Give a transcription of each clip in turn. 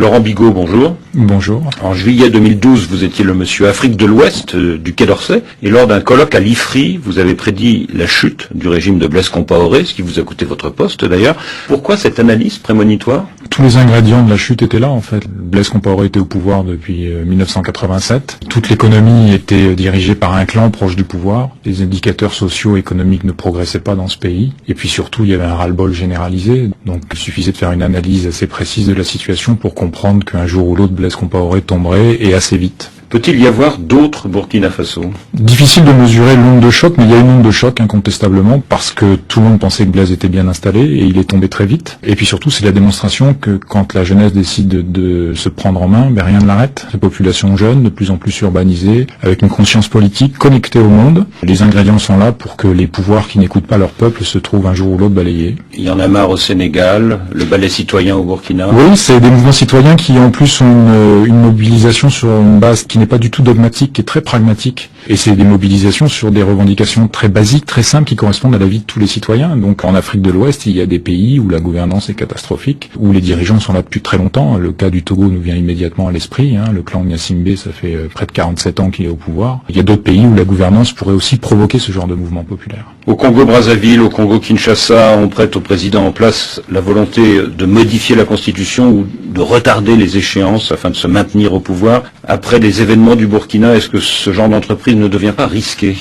Laurent Bigot, bonjour. Bonjour. En juillet 2012, vous étiez le monsieur Afrique de l'Ouest du Quai d'Orsay, et lors d'un colloque à l'IFRI, vous avez prédit la chute du régime de Blaise Compaoré, ce qui vous a coûté votre poste d'ailleurs. Pourquoi cette analyse prémonitoire? Tous les ingrédients de la chute étaient là en fait. Blaise Compaoré était au pouvoir depuis 1987. Toute l'économie était dirigée par un clan proche du pouvoir. Les indicateurs sociaux et économiques ne progressaient pas dans ce pays. Et puis surtout, il y avait un ras-le-bol généralisé. Donc il suffisait de faire une analyse assez précise de la situation pour comprendre qu'un jour ou l'autre, Blaise Compaoré tomberait, et assez vite. Peut-il y avoir d'autres Burkina Faso? Difficile de mesurer l'onde de choc, mais il y a une onde de choc incontestablement, parce que tout le monde pensait que Blaise était bien installé, et il est tombé très vite. Et puis surtout, c'est la démonstration que quand la jeunesse décide de se prendre en main, rien ne l'arrête. Ces populations jeunes, de plus en plus urbanisées, avec une conscience politique connectée au monde, les ingrédients sont là pour que les pouvoirs qui n'écoutent pas leur peuple se trouvent un jour ou l'autre balayés. Il y en a marre au Sénégal, le ballet citoyen au Burkina. Oui, c'est des mouvements citoyens qui en plus ont une mobilisation sur une base qui n'est pas du tout dogmatique, qui est très pragmatique. Et c'est des mobilisations sur des revendications très basiques, très simples, qui correspondent à la vie de tous les citoyens. Donc en Afrique de l'Ouest, il y a des pays où la gouvernance est catastrophique, où les dirigeants sont là depuis très longtemps. Le cas du Togo nous vient immédiatement à l'esprit. Le clan Gnassingbé, ça fait près de 47 ans qu'il est au pouvoir. Il y a d'autres pays où la gouvernance pourrait aussi provoquer ce genre de mouvement populaire. Au Congo-Brazzaville, au Congo-Kinshasa, on prête au président en place la volonté de modifier la Constitution ou de retarder les échéances afin de se maintenir au pouvoir. Après les événements du Burkina, est-ce que ce genre d'entreprise ne devient pas risqué?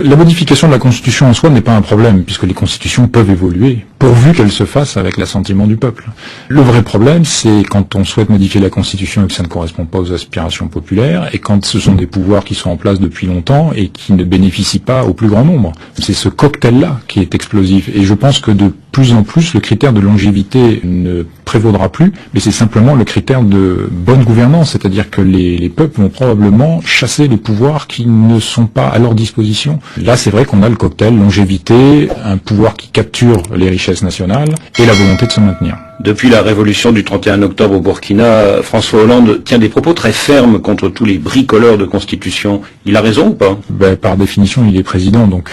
La modification de la Constitution en soi n'est pas un problème, puisque les constitutions peuvent évoluer, pourvu qu'elles se fassent avec l'assentiment du peuple. Le vrai problème, c'est quand on souhaite modifier la Constitution et que ça ne correspond pas aux aspirations populaires, et quand ce sont des pouvoirs qui sont en place depuis longtemps et qui ne bénéficient pas au plus grand nombre. C'est ce cocktail-là qui est explosif, et je pense que de plus en plus, le critère de longévité ne prévaudra plus, mais c'est simplement le critère de bonne gouvernance, c'est-à-dire que les peuples vont probablement chasser les pouvoirs qui ne sont pas à leur disposition. Là, c'est vrai qu'on a le cocktail longévité, un pouvoir qui capture les richesses nationales et la volonté de se maintenir. Depuis la révolution du 31 octobre au Burkina, François Hollande tient des propos très fermes contre tous les bricoleurs de constitution. Il a raison ou pas? Par définition, il est président, donc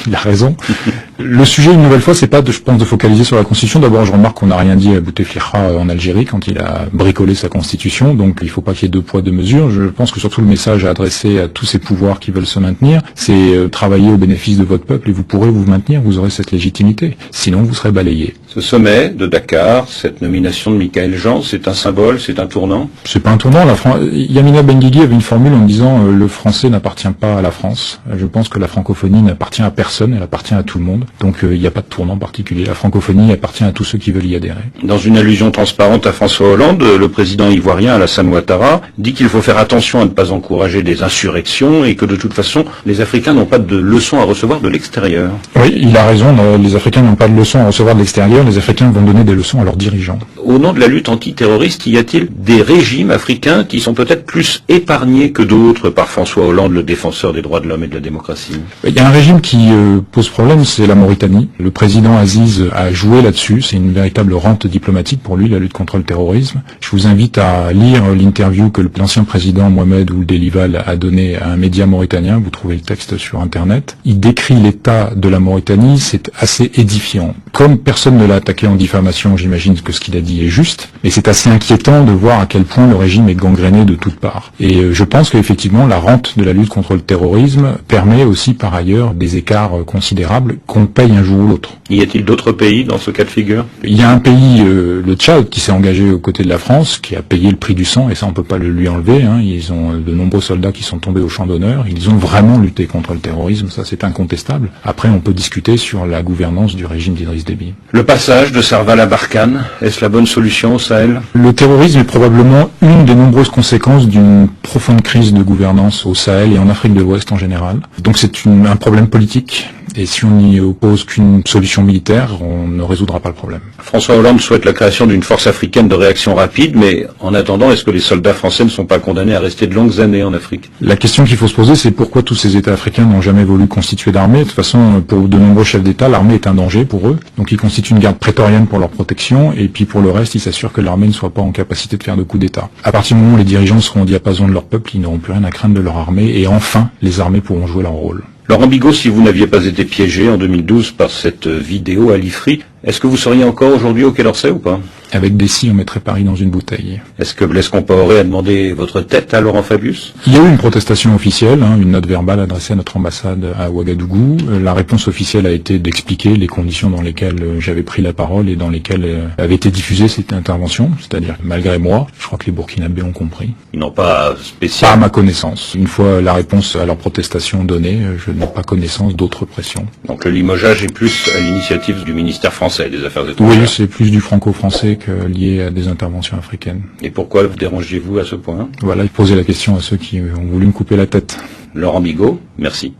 il a raison. Le sujet, une nouvelle fois, c'est pas, je pense, de focaliser sur la Constitution. D'abord, je remarque qu'on n'a rien dit à Bouteflika en Algérie quand il a bricolé sa Constitution, donc il ne faut pas qu'il y ait deux poids, deux mesures. Je pense que surtout le message à adresser à tous ces pouvoirs qui veulent se maintenir, c'est travailler au bénéfice de votre peuple et vous pourrez vous maintenir, vous aurez cette légitimité. Sinon, vous serez balayé. Ce sommet de Dakar, cette nomination de Michaël Jean, c'est un symbole, c'est un tournant? C'est pas un tournant. Yamina Benguigui avait une formule en disant le français n'appartient pas à la France. Je pense que la francophonie n'appartient à personne, elle appartient à tout le monde. Donc il n'y a pas de tournant particulier. La francophonie appartient à tous ceux qui veulent y adhérer. Dans une allusion transparente à François Hollande, le président ivoirien Alassane Ouattara dit qu'il faut faire attention à ne pas encourager des insurrections et que de toute façon, les Africains n'ont pas de leçons à recevoir de l'extérieur. Oui, il a raison. Les Africains n'ont pas de leçons à recevoir de l'extérieur. Les Africains vont donner des leçons à leurs dirigeants. Au nom de la lutte antiterroriste, y a-t-il des régimes africains qui sont peut-être plus épargnés que d'autres par François Hollande, le défenseur des droits de l'homme et de la démocratie? Il y a un régime qui pose problème, c'est la Mauritanie. Le président Aziz a joué là-dessus. C'est une véritable rente diplomatique pour lui, la lutte contre le terrorisme. Je vous invite à lire l'interview que l'ancien président Mohamed Ould Elival a donné à un média mauritanien. Vous trouvez le texte sur Internet. Il décrit l'état de la Mauritanie, c'est assez édifiant. Comme personne ne l'a attaqué en diffamation, j'imagine que ce qu'il a dit est juste, mais c'est assez inquiétant de voir à quel point le régime est gangréné de toutes parts. Et je pense qu'effectivement, la rente de la lutte contre le terrorisme permet aussi par ailleurs des écarts considérables qu'on paye un jour ou l'autre. Y a-t-il d'autres pays dans ce cas de figure? Il y a un pays, le Tchad, qui s'est engagé aux côtés de la France, qui a payé le prix du sang, et ça on peut pas le lui enlever. Ils ont de nombreux soldats qui sont tombés au champ d'honneur. Ils ont vraiment lutté contre le terrorisme, ça c'est incontestable. Après, on peut discuter sur la gouvernance du régime d'Idriss Déby. Le passage de Serval à Barkhane, est-ce la bonne solution au Sahel? Le terrorisme est probablement une des nombreuses conséquences d'une profonde crise de gouvernance au Sahel et en Afrique de l'Ouest en général. Donc c'est un problème politique. Et si on n'y oppose qu'une solution militaire, on ne résoudra pas le problème. François Hollande souhaite la création d'une force africaine de réaction rapide, mais en attendant, est-ce que les soldats français ne sont pas condamnés à rester de longues années en Afrique? La question qu'il faut se poser, c'est pourquoi tous ces États africains n'ont jamais voulu constituer d'armée. De toute façon, pour de nombreux chefs d'État, l'armée est un danger pour eux. Donc ils constituent une garde prétorienne pour leur protection, et puis pour le reste, ils s'assurent que l'armée ne soit pas en capacité de faire de coups d'État. À partir du moment où les dirigeants seront au diapason de leur peuple, ils n'auront plus rien à craindre de leur armée, et enfin, les armées pourront jouer leur rôle. Laurent Bigot, si vous n'aviez pas été piégé en 2012 par cette vidéo à l'IFRI, Est-ce que vous seriez encore aujourd'hui au Quai d'Orsay ou pas? Avec des si, on mettrait Paris dans une bouteille. Est-ce que Blaise Compaoré a demandé votre tête à Laurent Fabius? Il y a eu une protestation officielle, une note verbale adressée à notre ambassade à Ouagadougou. La réponse officielle a été d'expliquer les conditions dans lesquelles j'avais pris la parole et dans lesquelles avait été diffusée cette intervention, c'est-à-dire malgré moi. Je crois que les Burkinabés ont compris. Ils n'ont pas Pas à spécial. ma connaissance. Une fois la réponse à leur protestation donnée, je n'ai pas connaissance d'autres pressions. Donc le limogeage est plus à l'initiative du ministère français des Affaires étrangères. Oui, c'est plus du franco-français que lié à des interventions africaines. Et pourquoi vous dérangez-vous à ce point? Voilà, il posait la question à ceux qui ont voulu me couper la tête. Laurent Bigot, merci.